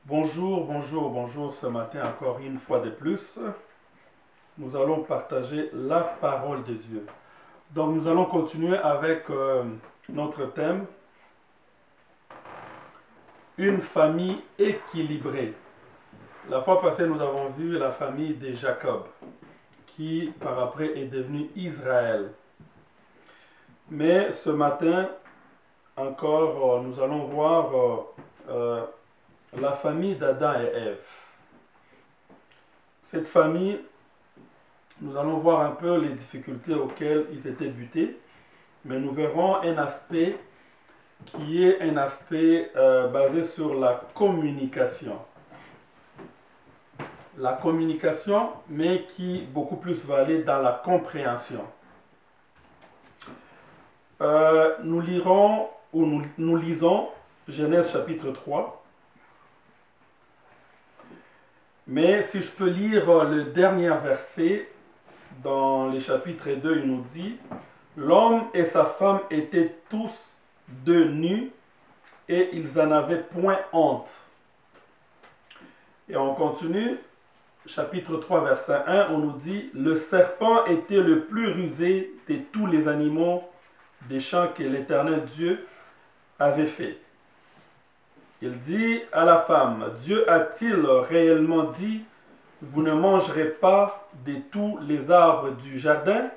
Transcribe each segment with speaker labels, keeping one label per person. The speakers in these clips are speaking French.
Speaker 1: Bonjour, bonjour, bonjour. Ce matin, encore une fois de plus, nous allons partager la parole de Dieu. Donc, nous allons continuer avec notre thème, une famille équilibrée. La fois passée, nous avons vu la famille de Jacob, qui par après est devenue Israël. Mais ce matin, encore, nous allons voir la famille d'Adam et Ève. Cette famille, nous allons voir un peu les difficultés auxquelles ils étaient butés, mais nous verrons un aspect qui est un aspect basé sur la communication. La communication, mais qui beaucoup plus va aller dans la compréhension. Nous lirons, ou nous lisons Genèse chapitre 3. Mais si je peux lire le dernier verset, dans les chapitres 2, il nous dit « L'homme et sa femme étaient tous deux nus, et ils n'en avaient point honte. » Et on continue, chapitre 3, verset 1, on nous dit « Le serpent était le plus rusé de tous les animaux des champs que l'Éternel Dieu avait fait. » Il dit à la femme, « Dieu a-t-il réellement dit, vous ne mangerez pas de tous les arbres du jardin? »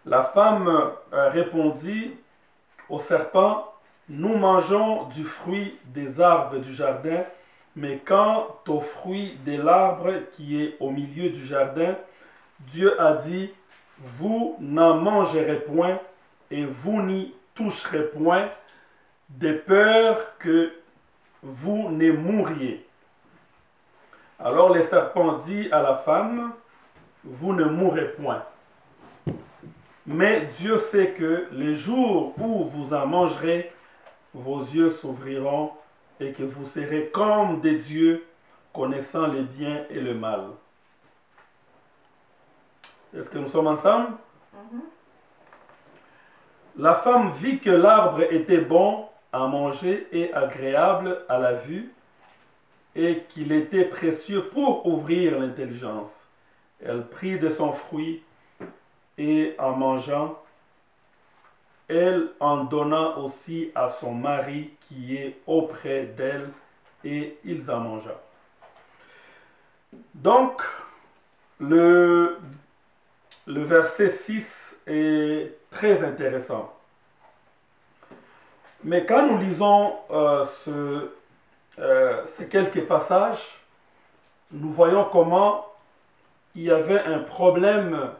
Speaker 1: La femme répondit au serpent, « Nous mangeons du fruit des arbres du jardin, mais quant au fruit de l'arbre qui est au milieu du jardin, Dieu a dit, vous n'en mangerez point et vous n'y toucherez point, de peur que vous ne mouriez. » Alors le serpent dit à la femme, vous ne mourrez point. Mais Dieu sait que le jour où vous en mangerez, vos yeux s'ouvriront et que vous serez comme des dieux, connaissant le bien et le mal. Est-ce que nous sommes ensemble? La femme vit que l'arbre était bon à manger et agréable à la vue, et qu'il était précieux pour ouvrir l'intelligence. Elle prit de son fruit, et en mangeant, elle en donna aussi à son mari qui est auprès d'elle, et ils en mangèrent. Donc, le verset 6 est très intéressant. Mais quand nous lisons ces quelques passages, nous voyons comment il y avait un problème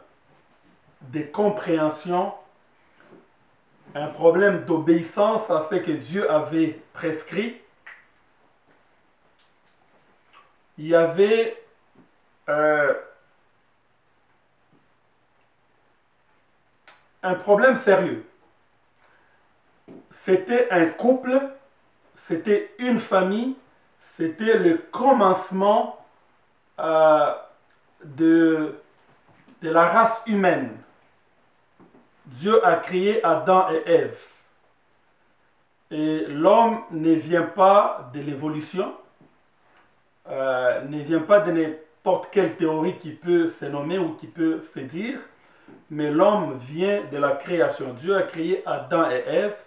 Speaker 1: de compréhension, un problème d'obéissance à ce que Dieu avait prescrit. Il y avait un problème sérieux. C'était un couple, c'était une famille, c'était le commencement de la race humaine. Dieu a créé Adam et Ève. Et l'homme ne vient pas de l'évolution, ne vient pas de n'importe quelle théorie qui peut se nommer ou qui peut se dire, mais l'homme vient de la création. Dieu a créé Adam et Ève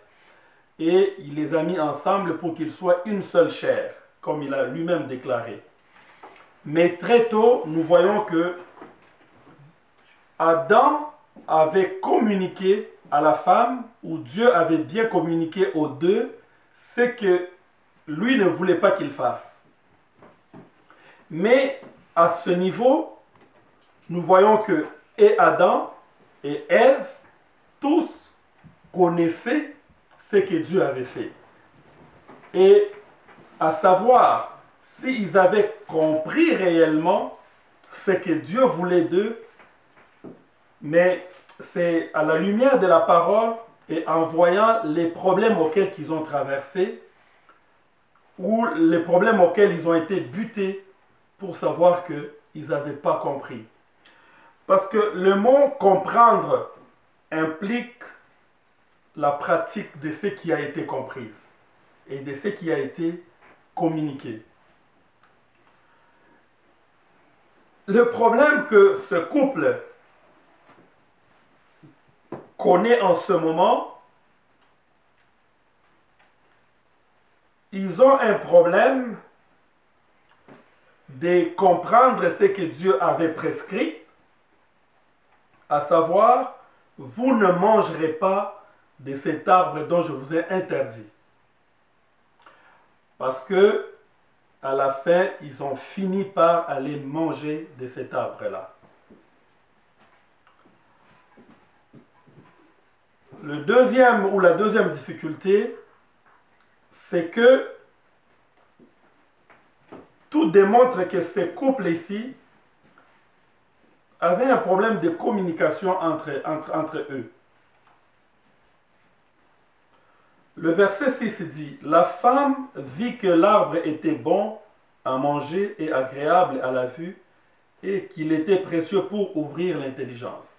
Speaker 1: et il les a mis ensemble pour qu'ils soient une seule chair, comme il a lui-même déclaré. Mais très tôt, nous voyons que Adam avait communiqué à la femme, ou Dieu avait bien communiqué aux deux, ce que lui ne voulait pas qu'il fasse. Mais à ce niveau, nous voyons que et Adam et Ève, tous connaissaient ce que Dieu avait fait. Et à savoir, s'ils avaient compris réellement ce que Dieu voulait d'eux, mais c'est à la lumière de la parole et en voyant les problèmes auxquels ils ont traversé, ou les problèmes auxquels ils ont été butés, pour savoir qu'ils n'avaient pas compris. Parce que le mot comprendre implique la pratique de ce qui a été compris et de ce qui a été communiquer. Le problème que ce couple connaît en ce moment, ils ont un problème de comprendre ce que Dieu avait prescrit, à savoir, vous ne mangerez pas de cet arbre dont je vous ai interdit. Parce que, à la fin, ils ont fini par aller manger de cet arbre-là. Le deuxième ou la deuxième difficulté, c'est que tout démontre que ces couples ici avaient un problème de communication entre eux. Le verset 6 dit, « La femme vit que l'arbre était bon à manger et agréable à la vue, et qu'il était précieux pour ouvrir l'intelligence.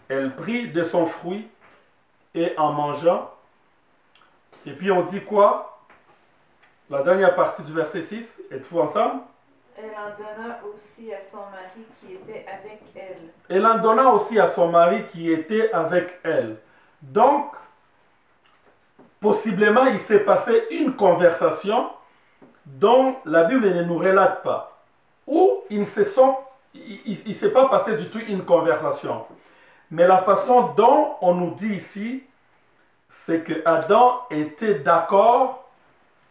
Speaker 1: Elle prit de son fruit et en mangeant. » Et puis on dit quoi? La dernière partie du verset 6, êtes-vous ensemble?
Speaker 2: Elle en donna aussi à son mari qui était avec elle.
Speaker 1: Elle en donna aussi à son mari qui était avec elle. Donc, possiblement, il s'est passé une conversation dont la Bible ne nous relate pas. Ou il ne s'est pas passé du tout une conversation. Mais la façon dont on nous dit ici, c'est que Adam était d'accord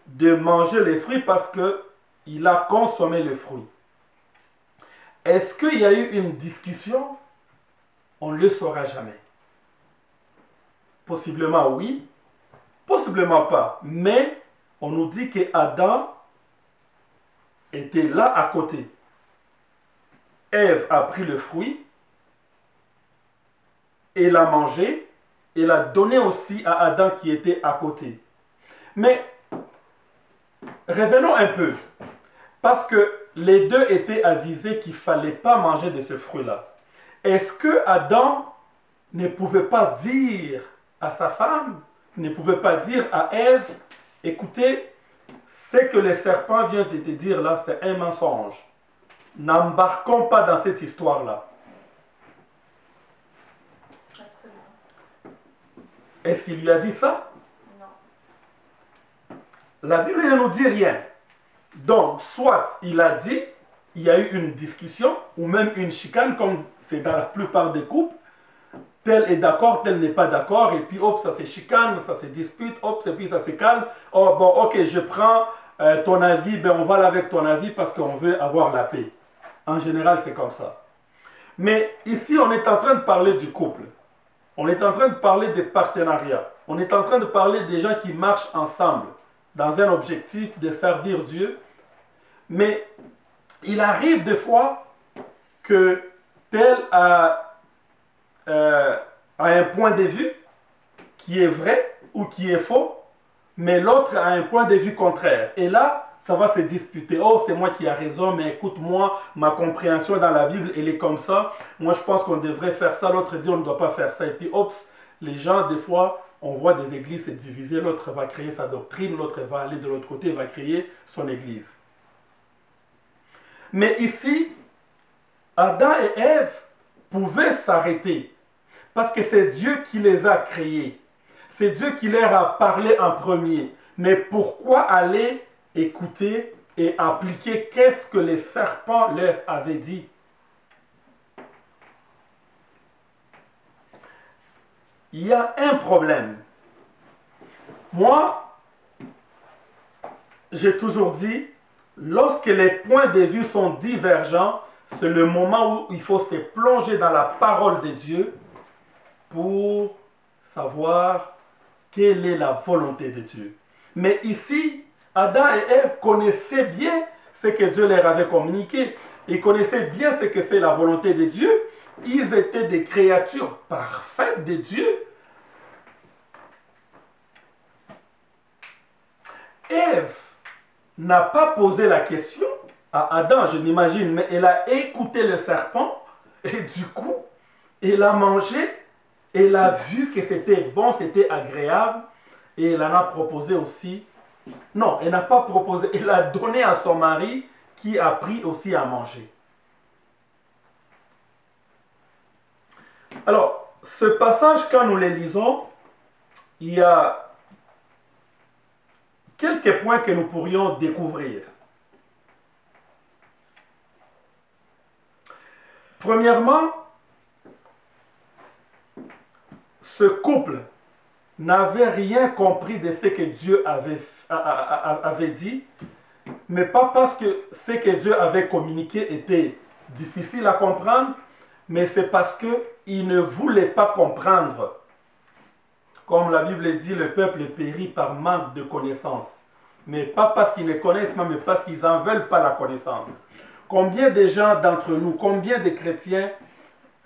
Speaker 1: de manger les fruits parce qu'il a consommé le fruit. Est-ce qu'il y a eu une discussion? On ne le saura jamais. Possiblement oui, possiblement pas. Mais on nous dit que Adam était là à côté. Ève a pris le fruit et l'a mangé et l'a donné aussi à Adam qui était à côté. Mais revenons un peu, parce que les deux étaient avisés qu'il ne fallait pas manger de ce fruit-là. Est-ce que Adam ne pouvait pas dire à sa femme, ne pouvait pas dire à Ève, écoutez, ce que le serpent vient de te dire là, c'est un mensonge. N'embarquons pas dans cette histoire-là.
Speaker 2: Absolument.
Speaker 1: Est-ce qu'il lui a dit ça?
Speaker 2: Non.
Speaker 1: La Bible ne nous dit rien. Donc, soit il a dit, il y a eu une discussion, ou même une chicane, comme c'est dans la plupart des couples. Tel est d'accord, tel n'est pas d'accord, et puis hop, ça se chicane, ça se dispute, hop, et puis ça se calme. Oh bon, ok, je prends ton avis, ben on va aller avec ton avis parce qu'on veut avoir la paix. En général, c'est comme ça. Mais ici, on est en train de parler du couple. On est en train de parler des partenariats. On est en train de parler des gens qui marchent ensemble dans un objectif de servir Dieu. Mais il arrive des fois que tel a un point de vue qui est vrai ou qui est faux, mais l'autre a un point de vue contraire. Et là, ça va se disputer. Oh, c'est moi qui ai raison, mais écoute, moi, ma compréhension dans la Bible, elle est comme ça. Moi, je pense qu'on devrait faire ça. L'autre dit, on ne doit pas faire ça. Et puis, oups, les gens, des fois, on voit des églises se diviser. L'autre va créer sa doctrine, l'autre va aller de l'autre côté, va créer son église. Mais ici, Adam et Ève pouvaient s'arrêter parce que c'est Dieu qui les a créés. C'est Dieu qui leur a parlé en premier. Mais pourquoi aller écouter et appliquer qu'est-ce que les serpents leur avaient dit? Il y a un problème. Moi, j'ai toujours dit, lorsque les points de vue sont divergents, c'est le moment où il faut se plonger dans la parole de Dieu pour savoir quelle est la volonté de Dieu. Mais ici, Adam et Ève connaissaient bien ce que Dieu leur avait communiqué. Ils connaissaient bien ce que c'est la volonté de Dieu. Ils étaient des créatures parfaites de Dieu. Ève n'a pas posé la question à Adam, je m'imagine, mais elle a écouté le serpent et du coup, elle a mangé, elle a vu que c'était bon, c'était agréable et elle en a proposé aussi Non, elle n'a pas proposé. Elle a donné à son mari qui a pris aussi à manger. Alors, ce passage, quand nous le lisons, il y a quelques points que nous pourrions découvrir. Premièrement, ce couple n'avait rien compris de ce que Dieu avait dit, mais pas parce que ce que Dieu avait communiqué était difficile à comprendre, mais c'est parce qu'il ne voulait pas comprendre. Comme la Bible dit, le peuple périt par manque de connaissance. Mais pas parce qu'ils ne connaissent pas, mais parce qu'ils n'en veulent pas la connaissance. Combien de gens d'entre nous, combien de chrétiens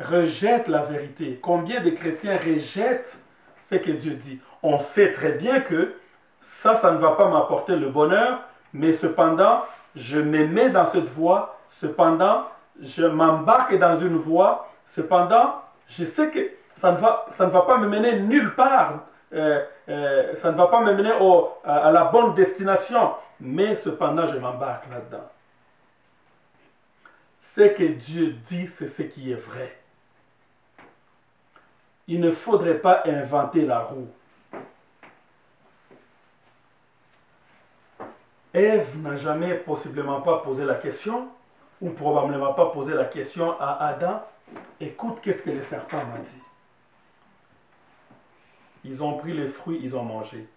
Speaker 1: rejettent la vérité? Combien de chrétiens rejettent ce que Dieu dit? On sait très bien que ça ne va pas m'apporter le bonheur, mais cependant, je me mets dans cette voie, cependant, je m'embarque dans une voie, cependant, je sais que ça ne va pas me mener nulle part, ça ne va pas me mener à la bonne destination, mais cependant, je m'embarque là-dedans. Ce que Dieu dit, c'est ce qui est vrai. Il ne faudrait pas inventer la roue. Ève n'a jamais possiblement pas posé la question, ou probablement pas posé la question à Adam. Écoute, qu'est-ce que le serpent m'a dit? Ils ont pris les fruits, ils ont mangé.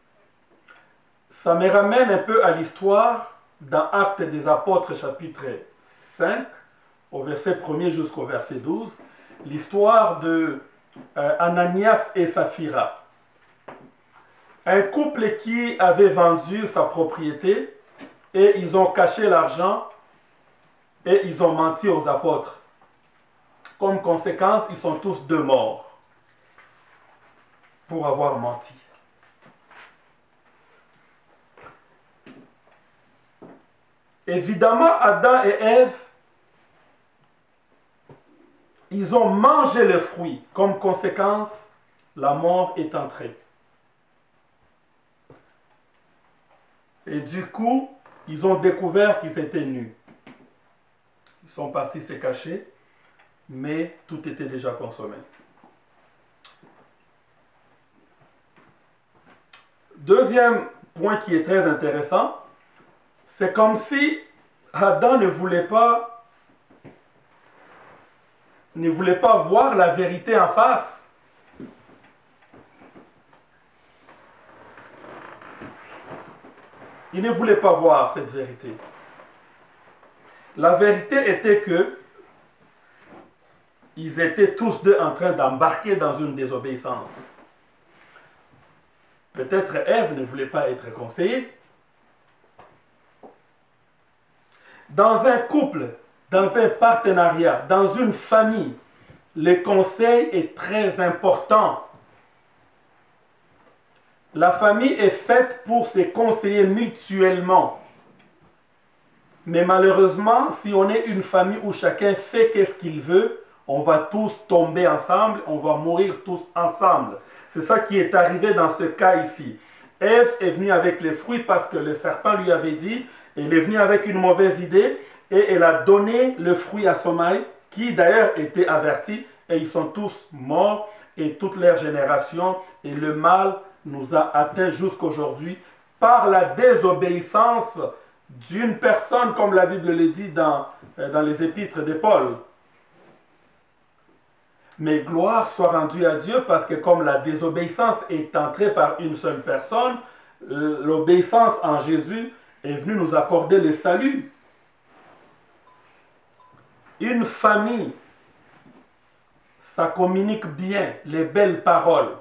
Speaker 1: Ça me ramène un peu à l'histoire dans Actes des Apôtres chapitre 5, au verset 1er jusqu'au verset 12, l'histoire de Ananias et Saphira. Un couple qui avait vendu sa propriété et ils ont caché l'argent et ils ont menti aux apôtres. Comme conséquence, ils sont tous deux morts pour avoir menti. Évidemment, Adam et Ève, ils ont mangé le fruit. Comme conséquence, la mort est entrée. Et du coup, ils ont découvert qu'ils étaient nus. Ils sont partis se cacher, mais tout était déjà consommé. Deuxième point qui est très intéressant, c'est comme si Adam ne voulait pas voir la vérité en face. Il ne voulait pas voir cette vérité. La vérité était que ils étaient tous deux en train d'embarquer dans une désobéissance. Peut-être Ève ne voulait pas être conseillée. Dans un couple, dans un partenariat, dans une famille, le conseil est très important. La famille est faite pour se conseiller mutuellement. Mais malheureusement, si on est une famille où chacun fait ce qu'il veut, on va tous tomber ensemble, on va mourir tous ensemble. C'est ça qui est arrivé dans ce cas ici. Ève est venue avec les fruits parce que le serpent lui avait dit, elle est venue avec une mauvaise idée et elle a donné le fruit à son mari qui d'ailleurs était averti et ils sont tous morts et toute leur génération et le mal nous a atteints jusqu'aujourd'hui par la désobéissance d'une personne comme la Bible le dit dans les épîtres de Paul. Mais gloire soit rendue à Dieu parce que comme la désobéissance est entrée par une seule personne, l'obéissance en Jésus est venue nous accorder le salut. Une famille, ça communique bien les belles paroles.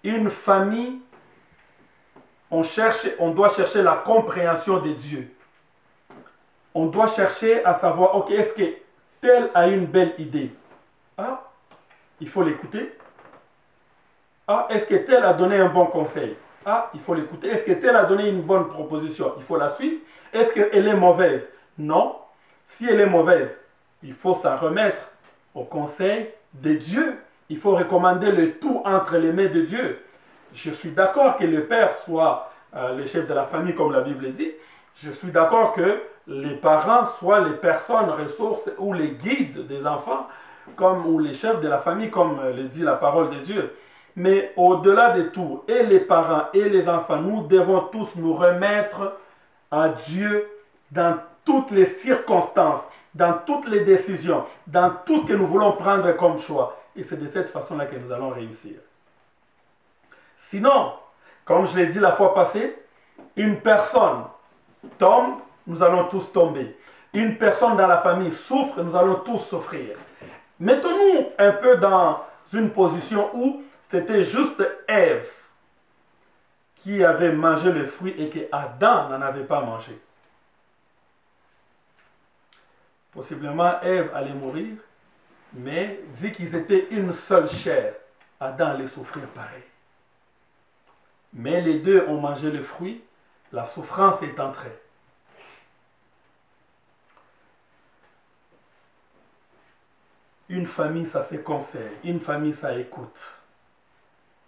Speaker 1: Une famille, on doit chercher la compréhension de Dieu. On doit chercher à savoir, ok, est-ce que tel a une belle idée? Ah, il faut l'écouter. Ah, est-ce que tel a donné un bon conseil? Ah, il faut l'écouter. Est-ce que tel a donné une bonne proposition? Il faut la suivre. Est-ce qu'elle est mauvaise? Non. Si elle est mauvaise, il faut s'en remettre au conseil de Dieu. Il faut recommander le tout entre les mains de Dieu. Je suis d'accord que le père soit le chef de la famille, comme la Bible dit, je suis d'accord que les parents soient les personnes ressources ou les guides des enfants, ou les chefs de la famille, comme le dit la parole de Dieu. Mais au-delà de tout, et les parents et les enfants, nous devons tous nous remettre à Dieu dans toutes les circonstances, dans toutes les décisions, dans tout ce que nous voulons prendre comme choix. Et c'est de cette façon-là que nous allons réussir. Sinon, comme je l'ai dit la fois passée, une personne tombe, nous allons tous tomber. Une personne dans la famille souffre, nous allons tous souffrir. Mettons-nous un peu dans une position où c'était juste Ève qui avait mangé le fruit et que Adam n'en avait pas mangé. Possiblement, Ève allait mourir, mais vu qu'ils étaient une seule chair, Adam allait souffrir pareil. Mais les deux ont mangé le fruit, la souffrance est entrée. Une famille, ça se conseille. Une famille, ça écoute.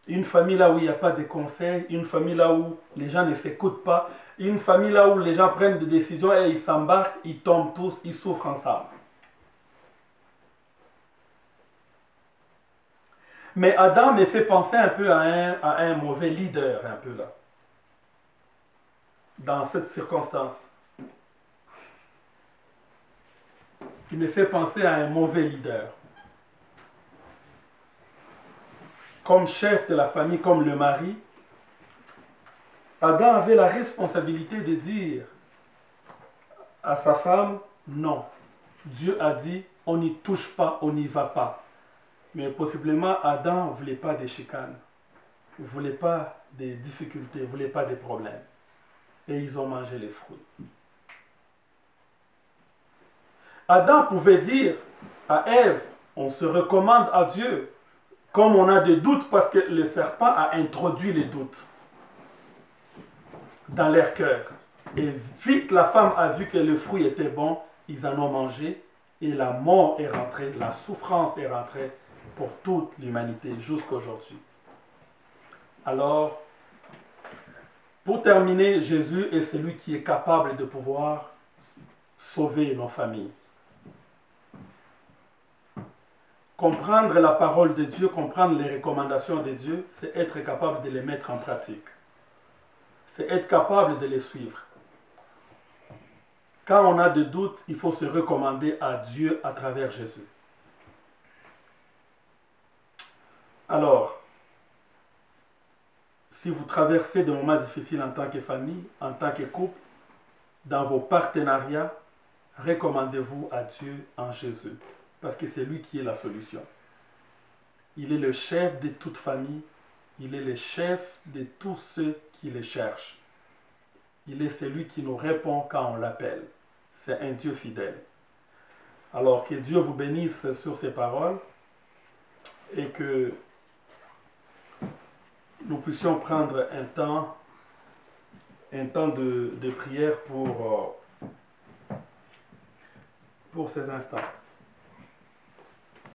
Speaker 1: Une famille là où il n'y a pas de conseils, une famille là où les gens ne s'écoutent pas, une famille là où les gens prennent des décisions et ils s'embarquent, ils tombent tous, ils souffrent ensemble. Mais Adam me fait penser un peu à un mauvais leader, un peu là, dans cette circonstance. Il me fait penser à un mauvais leader. Comme chef de la famille, comme le mari, Adam avait la responsabilité de dire à sa femme, non. Dieu a dit, on n'y touche pas, on n'y va pas. Mais possiblement, Adam ne voulait pas des chicanes, ne voulait pas des difficultés, ne voulait pas des problèmes. Et ils ont mangé les fruits. Adam pouvait dire à Ève, on se recommande à Dieu, comme on a des doutes, parce que le serpent a introduit les doutes dans leur cœur. Et vite la femme a vu que le fruit était bon, ils en ont mangé, et la mort est rentrée, la souffrance est rentrée pour toute l'humanité jusqu'à aujourd'hui. Alors, pour terminer, Jésus est celui qui est capable de pouvoir sauver nos familles. Comprendre la parole de Dieu, comprendre les recommandations de Dieu, c'est être capable de les mettre en pratique. C'est être capable de les suivre. Quand on a des doutes, il faut se recommander à Dieu à travers Jésus. Alors, si vous traversez des moments difficiles en tant que famille, en tant que couple, dans vos partenariats, recommandez-vous à Dieu en Jésus. Parce que c'est lui qui est la solution. Il est le chef de toute famille. Il est le chef de tous ceux qui le cherchent. Il est celui qui nous répond quand on l'appelle. C'est un Dieu fidèle. Alors que Dieu vous bénisse sur ces paroles et que nous puissions prendre un temps de prière pour ces instants.